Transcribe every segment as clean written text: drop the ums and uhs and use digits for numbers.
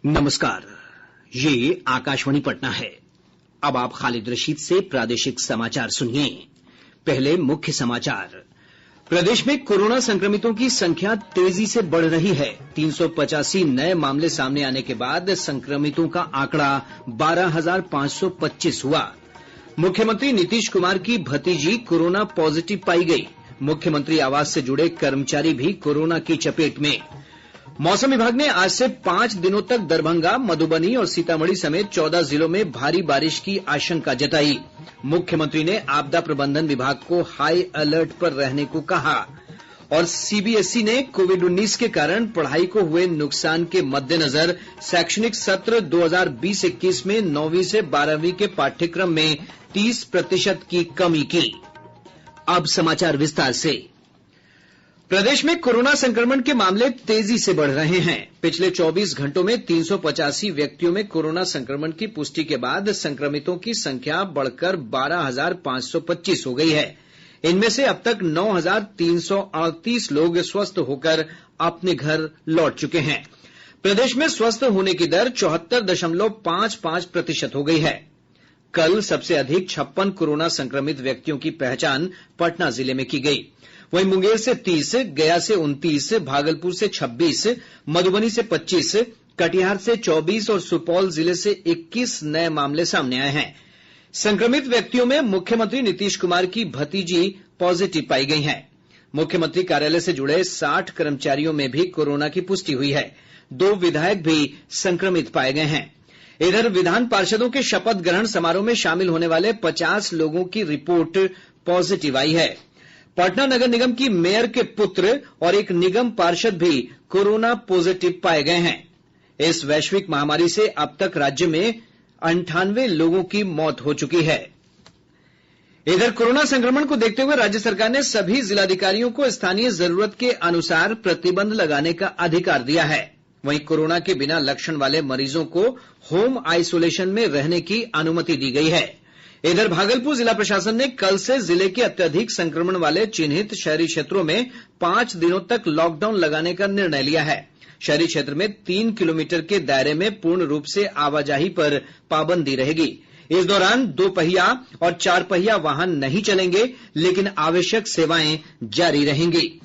नमस्कार, ये आकाशवाणी पटना है। अब आप खालिद रशीद से प्रादेशिक समाचार सुनिए। पहले मुख्य समाचार। प्रदेश में कोरोना संक्रमितों की संख्या तेजी से बढ़ रही है। 385 नए मामले सामने आने के बाद संक्रमितों का आंकड़ा 12,525 हुआ। मुख्यमंत्री नीतीश कुमार की भतीजी कोरोना पॉजिटिव पाई गई। मुख्यमंत्री आवास से जुड़े कर्मचारी भी कोरोना की चपेट में। मौसम विभाग ने आज से 5 दिनों तक दरभंगा, मधुबनी और सीतामढ़ी समेत 14 जिलों में भारी बारिश की आशंका जताई। मुख्यमंत्री ने आपदा प्रबंधन विभाग को हाई अलर्ट पर रहने को कहा। और सीबीएसई ने कोविड-19 के कारण पढ़ाई को हुए नुकसान के मद्देनजर शैक्षणिक सत्र 2020-21 में 9वीं से 12वीं के पाठ्यक्रम में 30% की कमी की। अब समाचार विस्तार से। प्रदेश में कोरोना संक्रमण के मामले तेजी से बढ़ रहे हैं। पिछले 24 घंटों में 385 व्यक्तियों में कोरोना संक्रमण की पुष्टि के बाद संक्रमितों की संख्या बढ़कर 12,525 हो गई है। इनमें से अब तक 9,338 लोग स्वस्थ होकर अपने घर लौट चुके हैं। प्रदेश में स्वस्थ होने की दर 74.55% हो गई है। कल सबसे अधिक 56 कोरोना संक्रमित व्यक्तियों की पहचान पटना जिले में की गई। वहीं मुंगेर से 30, गया से 29, भागलपुर से 26, मधुबनी से 25, कटिहार से 24 और सुपौल जिले से 21 नए मामले सामने आए हैं। संक्रमित व्यक्तियों में मुख्यमंत्री नीतीश कुमार की भतीजी पॉजिटिव पाई गई हैं। मुख्यमंत्री कार्यालय से जुड़े 60 कर्मचारियों में भी कोरोना की पुष्टि हुई है। 2 विधायक भी संक्रमित पाए गए हैं। इधर विधान पार्षदों के शपथ ग्रहण समारोह में शामिल होने वाले 50 लोगों की रिपोर्ट पॉजिटिव आई है। पटना नगर निगम की मेयर के पुत्र और एक निगम पार्षद भी कोरोना पॉजिटिव पाए गए हैं। इस वैश्विक महामारी से अब तक राज्य में 98 लोगों की मौत हो चुकी है। इधर कोरोना संक्रमण को देखते हुए राज्य सरकार ने सभी जिलाधिकारियों को स्थानीय जरूरत के अनुसार प्रतिबंध लगाने का अधिकार दिया है। वहीं कोरोना के बिना लक्षण वाले मरीजों को होम आइसोलेशन में रहने की अनुमति दी गई है। इधर भागलपुर जिला प्रशासन ने कल से जिले के अत्यधिक संक्रमण वाले चिन्हित शहरी क्षेत्रों में 5 दिनों तक लॉकडाउन लगाने का निर्णय लिया है। शहरी क्षेत्र में 3 किलोमीटर के दायरे में पूर्ण रूप से आवाजाही पर पाबंदी रहेगी। इस दौरान 2 पहिया और 4 पहिया वाहन नहीं चलेंगे, लेकिन आवश्यक सेवाएं जारी रहेंगी।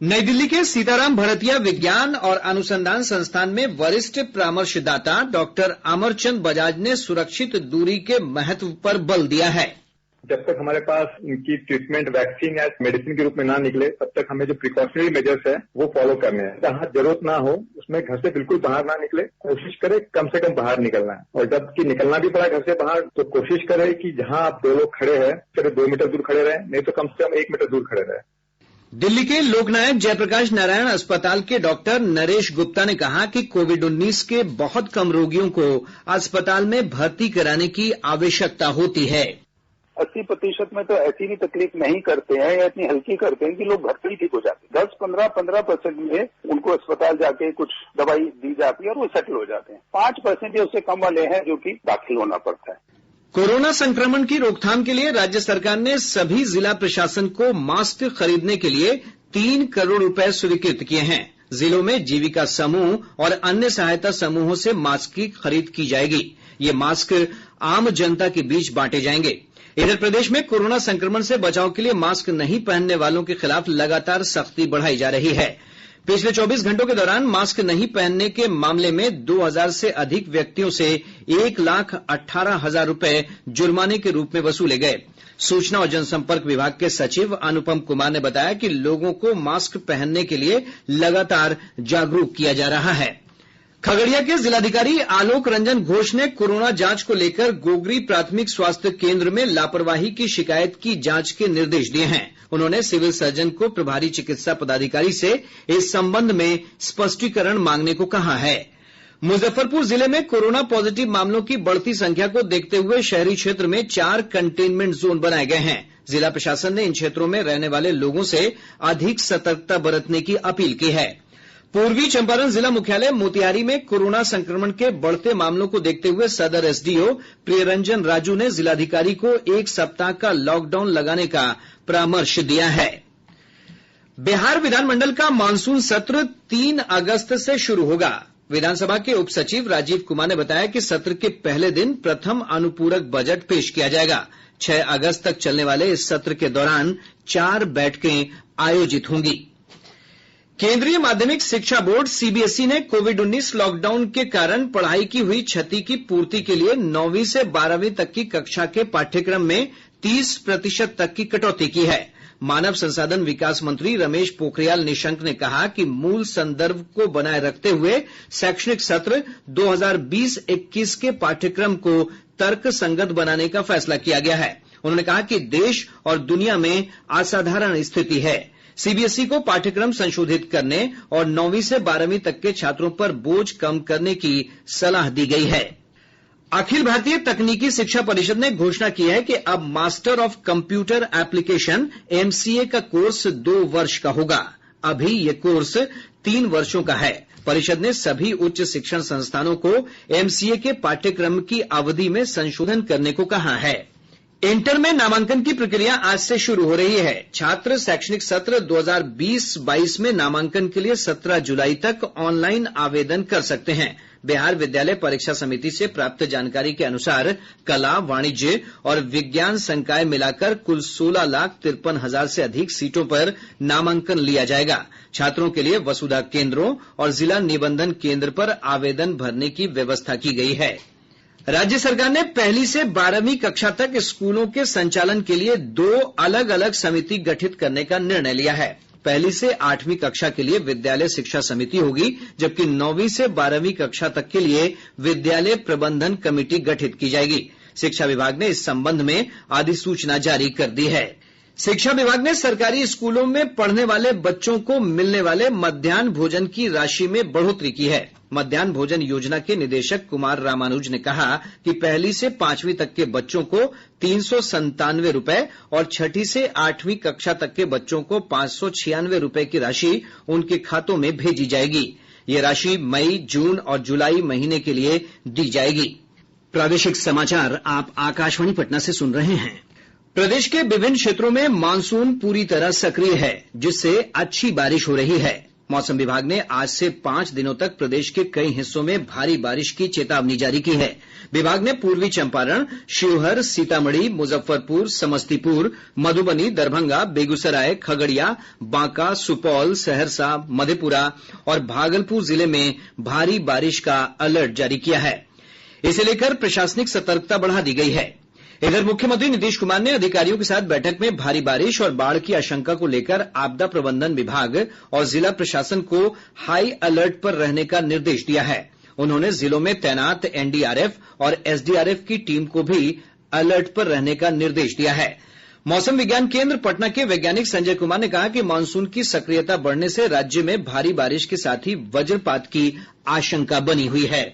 नई दिल्ली के सीताराम भरतिया विज्ञान और अनुसंधान संस्थान में वरिष्ठ परामर्शदाता डॉक्टर अमरचंद बजाज ने सुरक्षित दूरी के महत्व पर बल दिया है। जब तक हमारे पास इनकी ट्रीटमेंट वैक्सीन या मेडिसिन के रूप में ना निकले, तब तक हमें जो प्रिकॉशनरी मेजर्स है वो फॉलो करने हैं। जहां जरूरत ना हो उसमें घर से बिल्कुल बाहर ना निकले, कोशिश करें कम से कम बाहर निकलना है। और जबकि निकलना भी पड़ा घर से बाहर, तो कोशिश करें कि जहां आप 2 लोग खड़े हैं, चले 2 मीटर दूर खड़े रहें, नहीं तो कम से कम 1 मीटर दूर खड़े रहें। दिल्ली के लोकनायक जयप्रकाश नारायण अस्पताल के डॉक्टर नरेश गुप्ता ने कहा कि कोविड-19 के बहुत कम रोगियों को अस्पताल में भर्ती कराने की आवश्यकता होती है। 80% में तो ऐसी भी तकलीफ नहीं करते हैं या इतनी हल्की करते हैं कि लोग घर पे ही ठीक हो जाते हैं। 10-15% में उनको अस्पताल जाके कुछ दवाई दी जाती है और वो सेटल हो जाते हैं। 5% या उससे कम वाले हैं जो कि दाखिल होना पड़ता है। कोरोना संक्रमण की रोकथाम के लिए राज्य सरकार ने सभी जिला प्रशासन को मास्क खरीदने के लिए 3 करोड़ रुपए स्वीकृत किए हैं। जिलों में जीविका समूह और अन्य सहायता समूहों से मास्क की खरीद की जाएगी। ये मास्क आम जनता के बीच बांटे जाएंगे। इधर प्रदेश में कोरोना संक्रमण से बचाव के लिए मास्क नहीं पहनने वालों के खिलाफ लगातार सख्ती बढ़ाई जा रही है। पिछले 24 घंटों के दौरान मास्क नहीं पहनने के मामले में 2000 से अधिक व्यक्तियों से 1,18,000 रुपए जुर्माने के रूप में वसूले गए। सूचना और जनसंपर्क विभाग के सचिव अनुपम कुमार ने बताया कि लोगों को मास्क पहनने के लिए लगातार जागरूक किया जा रहा है। खगड़िया के जिलाधिकारी आलोक रंजन घोष ने कोरोना जांच को लेकर गोगरी प्राथमिक स्वास्थ्य केंद्र में लापरवाही की शिकायत की जांच के निर्देश दिए हैं। उन्होंने सिविल सर्जन को प्रभारी चिकित्सा पदाधिकारी से इस संबंध में स्पष्टीकरण मांगने को कहा है। मुजफ्फरपुर जिले में कोरोना पॉजिटिव मामलों की बढ़ती संख्या को देखते हुए शहरी क्षेत्र में 4 कंटेनमेंट जोन बनाए गए हैं। जिला प्रशासन ने इन क्षेत्रों में रहने वाले लोगों से अधिक सतर्कता बरतने की अपील की है। पूर्वी चंपारण जिला मुख्यालय मोतिहारी में कोरोना संक्रमण के बढ़ते मामलों को देखते हुए सदर एसडीओ प्रियरंजन राजू ने जिलाधिकारी को 1 सप्ताह का लॉकडाउन लगाने का परामर्श दिया है। बिहार विधानमंडल का मानसून सत्र 3 अगस्त से शुरू होगा। विधानसभा के उप सचिव राजीव कुमार ने बताया कि सत्र के पहले दिन प्रथम अनुपूरक बजट पेश किया जाएगा। 6 अगस्त तक चलने वाले इस सत्र के दौरान 4 बैठकें आयोजित होंगी। केंद्रीय माध्यमिक शिक्षा बोर्ड सीबीएसई ने कोविड-19 लॉकडाउन के कारण पढ़ाई की हुई क्षति की पूर्ति के लिए 9वीं से 12वीं तक की कक्षा के पाठ्यक्रम में 30% तक की कटौती की है। मानव संसाधन विकास मंत्री रमेश पोखरियाल निशंक ने कहा कि मूल संदर्भ को बनाए रखते हुए शैक्षणिक सत्र 2020-21 के पाठ्यक्रम को तर्कसंगत बनाने का फैसला किया गया है। उन्होंने कहा कि देश और दुनिया में असाधारण स्थिति है। सीबीएसई को पाठ्यक्रम संशोधित करने और 9वीं से 12वीं तक के छात्रों पर बोझ कम करने की सलाह दी गई है। अखिल भारतीय तकनीकी शिक्षा परिषद ने घोषणा की है कि अब master of computer application MCA का कोर्स 2 वर्ष का होगा। अभी ये कोर्स 3 वर्षों का है। परिषद ने सभी उच्च शिक्षण संस्थानों को एमसीए के पाठ्यक्रम की अवधि में संशोधन करने को कहा है। इंटर में नामांकन की प्रक्रिया आज से शुरू हो रही है। छात्र शैक्षणिक सत्र 2020-22 में नामांकन के लिए 17 जुलाई तक ऑनलाइन आवेदन कर सकते हैं। बिहार विद्यालय परीक्षा समिति से प्राप्त जानकारी के अनुसार कला, वाणिज्य और विज्ञान संकाय मिलाकर कुल 16,53,000 से अधिक सीटों पर नामांकन लिया जाएगा। छात्रों के लिए वसुधा केंद्रों और जिला निबंधन केंद्र पर आवेदन भरने की व्यवस्था की गई है। राज्य सरकार ने 1ली से 12वीं कक्षा तक स्कूलों के संचालन के लिए 2 अलग-अलग समिति गठित करने का निर्णय लिया है। 1ली से 8वीं कक्षा के लिए विद्यालय शिक्षा समिति होगी, जबकि 9वीं से 12वीं कक्षा तक के लिए विद्यालय प्रबंधन कमेटी गठित की जाएगी। शिक्षा विभाग ने इस संबंध में अधिसूचना जारी कर दी है। शिक्षा विभाग ने सरकारी स्कूलों में पढ़ने वाले बच्चों को मिलने वाले मध्याह्न भोजन की राशि में बढ़ोतरी की है। मध्याह्न भोजन योजना के निदेशक कुमार रामानुज ने कहा कि 1ली से 5वीं तक के बच्चों को 397 रुपए और 6ठी से 8वीं कक्षा तक के बच्चों को 596 रुपए की राशि उनके खातों में भेजी जाएगी। ये राशि मई, जून और जुलाई महीने के लिए दी जाएगी। प्रादेशिक समाचार आप आकाशवाणी पटना से सुन रहे हैं। प्रदेश के विभिन्न क्षेत्रों में मानसून पूरी तरह सक्रिय है, जिससे अच्छी बारिश हो रही है। मौसम विभाग ने आज से 5 दिनों तक प्रदेश के कई हिस्सों में भारी बारिश की चेतावनी जारी की है। विभाग ने पूर्वी चंपारण, शिवहर, सीतामढ़ी, मुजफ्फरपुर, समस्तीपुर, मधुबनी, दरभंगा, बेगूसराय, खगड़िया, बांका, सुपौल, सहरसा, मधेपुरा और भागलपुर जिले में भारी बारिश का अलर्ट जारी किया है। इसे लेकर प्रशासनिक सतर्कता बढ़ा दी गई है। इधर मुख्यमंत्री नीतीश कुमार ने अधिकारियों के साथ बैठक में भारी बारिश और बाढ़ की आशंका को लेकर आपदा प्रबंधन विभाग और जिला प्रशासन को हाई अलर्ट पर रहने का निर्देश दिया है। उन्होंने जिलों में तैनात एनडीआरएफ और एसडीआरएफ की टीम को भी अलर्ट पर रहने का निर्देश दिया है। मौसम विज्ञान केंद्र पटना के वैज्ञानिक संजय कुमार ने कहा कि मानसून की सक्रियता बढ़ने से राज्य में भारी बारिश के साथ ही वज्रपात की आशंका बनी हुई है।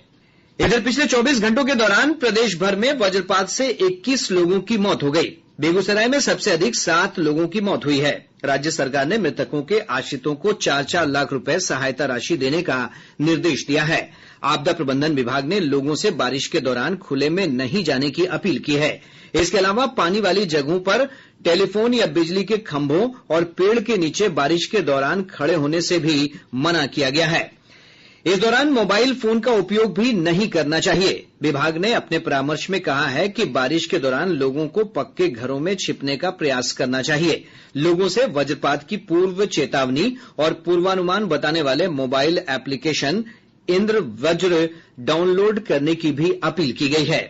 इधर पिछले 24 घंटों के दौरान प्रदेश भर में वज्रपात से 21 लोगों की मौत हो गई। बेगूसराय में सबसे अधिक 7 लोगों की मौत हुई है। राज्य सरकार ने मृतकों के आश्रितों को 4-4 लाख रुपए सहायता राशि देने का निर्देश दिया है। आपदा प्रबंधन विभाग ने लोगों से बारिश के दौरान खुले में नहीं जाने की अपील की है। इसके अलावा पानी वाली जगहों पर टेलीफोन या बिजली के खंभों और पेड़ के नीचे बारिश के दौरान खड़े होने से भी मना किया गया है। इस दौरान मोबाइल फोन का उपयोग भी नहीं करना चाहिए। विभाग ने अपने परामर्श में कहा है कि बारिश के दौरान लोगों को पक्के घरों में छिपने का प्रयास करना चाहिए। लोगों से वज्रपात की पूर्व चेतावनी और पूर्वानुमान बताने वाले मोबाइल एप्लीकेशन इंद्र वज्र डाउनलोड करने की भी अपील की गई है।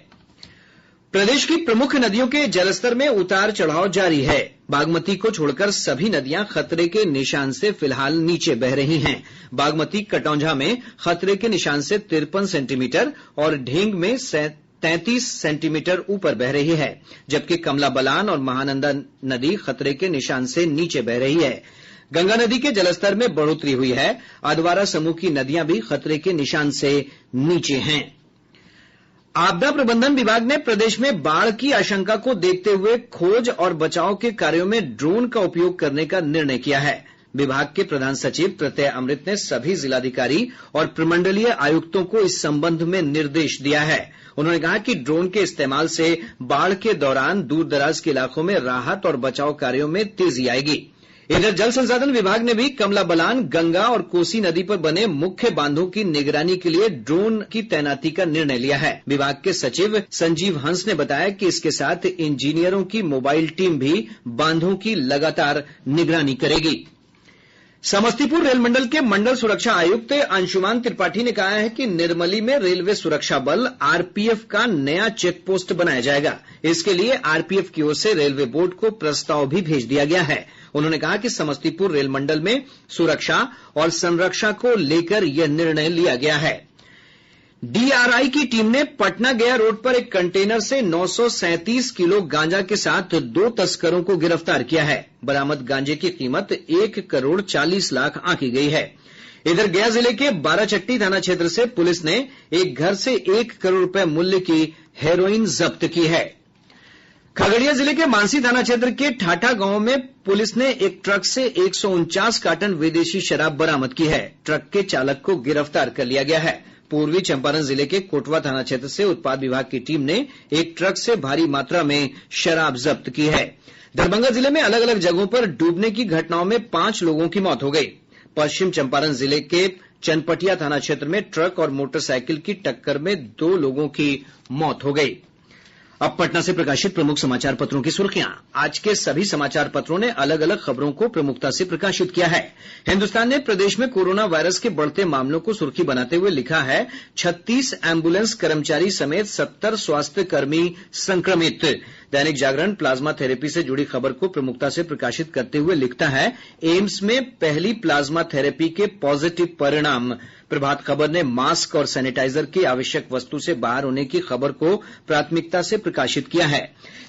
प्रदेश की प्रमुख नदियों के जलस्तर में उतार चढ़ाव जारी है। बागमती को छोड़कर सभी नदियां खतरे के निशान से फिलहाल नीचे बह रही हैं। बागमती कटौंझा में खतरे के निशान से 53 सेंटीमीटर और ढेंग में 33 सेंटीमीटर ऊपर बह रही है, जबकि कमला बलान और महानंदा नदी खतरे के निशान से नीचे बह रही है। गंगा नदी के जलस्तर में बढ़ोतरी हुई है। अधवारा समूह की नदियां भी खतरे के निशान से नीचे हैं। आपदा प्रबंधन विभाग ने प्रदेश में बाढ़ की आशंका को देखते हुए खोज और बचाव के कार्यों में ड्रोन का उपयोग करने का निर्णय किया है। विभाग के प्रधान सचिव प्रत्यय अमृत ने सभी जिलाधिकारी और प्रमंडलीय आयुक्तों को इस संबंध में निर्देश दिया है। उन्होंने कहा कि ड्रोन के इस्तेमाल से बाढ़ के दौरान दूर दराज के इलाकों में राहत और बचाव कार्यों में तेजी आएगी। इधर जल संसाधन विभाग ने भी कमला बलान, गंगा और कोसी नदी पर बने मुख्य बांधों की निगरानी के लिए ड्रोन की तैनाती का निर्णय लिया है। विभाग के सचिव संजीव हंस ने बताया कि इसके साथ इंजीनियरों की मोबाइल टीम भी बांधों की लगातार निगरानी करेगी। समस्तीपुर रेल मंडल के मंडल सुरक्षा आयुक्त अंशुमान त्रिपाठी ने कहा है कि निर्मली में रेलवे सुरक्षा बल आरपीएफ का नया चेक पोस्ट बनाया जाएगा। इसके लिए आरपीएफ की ओर से रेलवे बोर्ड को प्रस्ताव भी भेज दिया गया है। उन्होंने कहा कि समस्तीपुर रेल मंडल में सुरक्षा और संरक्षा को लेकर यह निर्णय लिया गया है। डीआरआई की टीम ने पटना गया रोड पर एक कंटेनर से 937 किलो गांजा के साथ 2 तस्करों को गिरफ्तार किया है। बरामद गांजे की कीमत 1 करोड़ 40 लाख आंकी गई है। इधर गया जिले के बाराचट्टी थाना क्षेत्र से पुलिस ने एक घर से 1 करोड़ रुपए मूल्य की हेरोइन जब्त की है। खगड़िया जिले के मानसी थाना क्षेत्र के ठाठा गांव में पुलिस ने एक ट्रक से 149 कार्टन विदेशी शराब बरामद की है। ट्रक के चालक को गिरफ्तार कर लिया गया है। पूर्वी चंपारण जिले के कोटवा थाना क्षेत्र से उत्पाद विभाग की टीम ने एक ट्रक से भारी मात्रा में शराब जब्त की है। दरभंगा जिले में अलग अलग जगहों पर डूबने की घटनाओं में 5 लोगों की मौत हो गई। पश्चिम चंपारण जिले के चनपटिया थाना क्षेत्र में ट्रक और मोटरसाइकिल की टक्कर में 2 लोगों की मौत हो गई। अब पटना से प्रकाशित प्रमुख समाचार पत्रों की सुर्खियां। आज के सभी समाचार पत्रों ने अलग अलग खबरों को प्रमुखता से प्रकाशित किया है। हिन्दुस्तान ने प्रदेश में कोरोना वायरस के बढ़ते मामलों को सुर्खी बनाते हुए लिखा है 36 एम्बुलेंस कर्मचारी समेत 70 स्वास्थ्य कर्मी संक्रमित। दैनिक जागरण प्लाज्मा थेरेपी से जुड़ी खबर को प्रमुखता से प्रकाशित करते हुए लिखता है एम्स में पहली प्लाज्मा थेरेपी के पॉजिटिव परिणाम। प्रभात खबर ने मास्क और सैनिटाइजर की आवश्यक वस्तु से बाहर होने की खबर को प्राथमिकता से प्रकाशित किया है।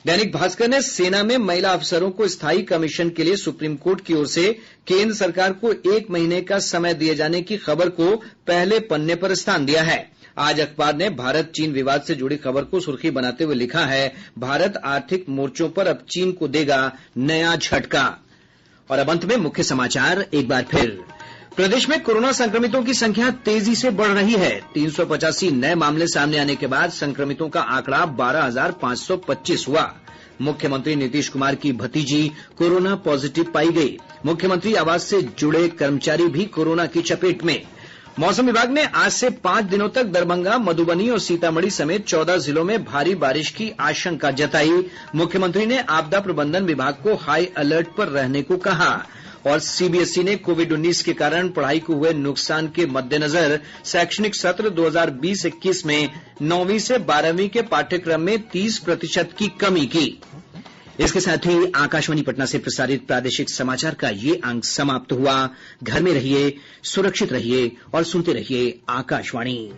दैनिक भास्कर ने सेना में महिला अफसरों को स्थायी कमीशन के लिए सुप्रीम कोर्ट की ओर से केंद्र सरकार को 1 महीने का समय दिए जाने की खबर को पहले पन्ने पर स्थान दिया है। आज अखबार ने भारत चीन विवाद से जुड़ी खबर को सुर्खी बनाते हुए लिखा है भारत आर्थिक मोर्चों पर अब चीन को देगा नया झटका। और अब अंत में मुख्य समाचार एक बार फिर। प्रदेश में कोरोना संक्रमितों की संख्या तेजी से बढ़ रही है। 385 नए मामले सामने आने के बाद संक्रमितों का आंकड़ा 12,525 हुआ। मुख्यमंत्री नीतीश कुमार की भतीजी कोरोना पॉजिटिव पाई गई। मुख्यमंत्री आवास से जुड़े कर्मचारी भी कोरोना की चपेट में। मौसम विभाग ने आज से 5 दिनों तक दरभंगा, मधुबनी और सीतामढ़ी समेत 14 जिलों में भारी बारिश की आशंका जताई। मुख्यमंत्री ने आपदा प्रबंधन विभाग को हाई अलर्ट पर रहने को कहा। और सीबीएसई ने कोविड-19 के कारण पढ़ाई को हुए नुकसान के मद्देनजर शैक्षणिक सत्र 2020-21 में 9वीं से 12वीं के पाठ्यक्रम में 30% की कमी की। इसके साथ ही आकाशवाणी पटना से प्रसारित प्रादेशिक समाचार का ये अंक समाप्त हुआ। घर में रहिए, सुरक्षित रहिए और सुनते रहिए आकाशवाणी।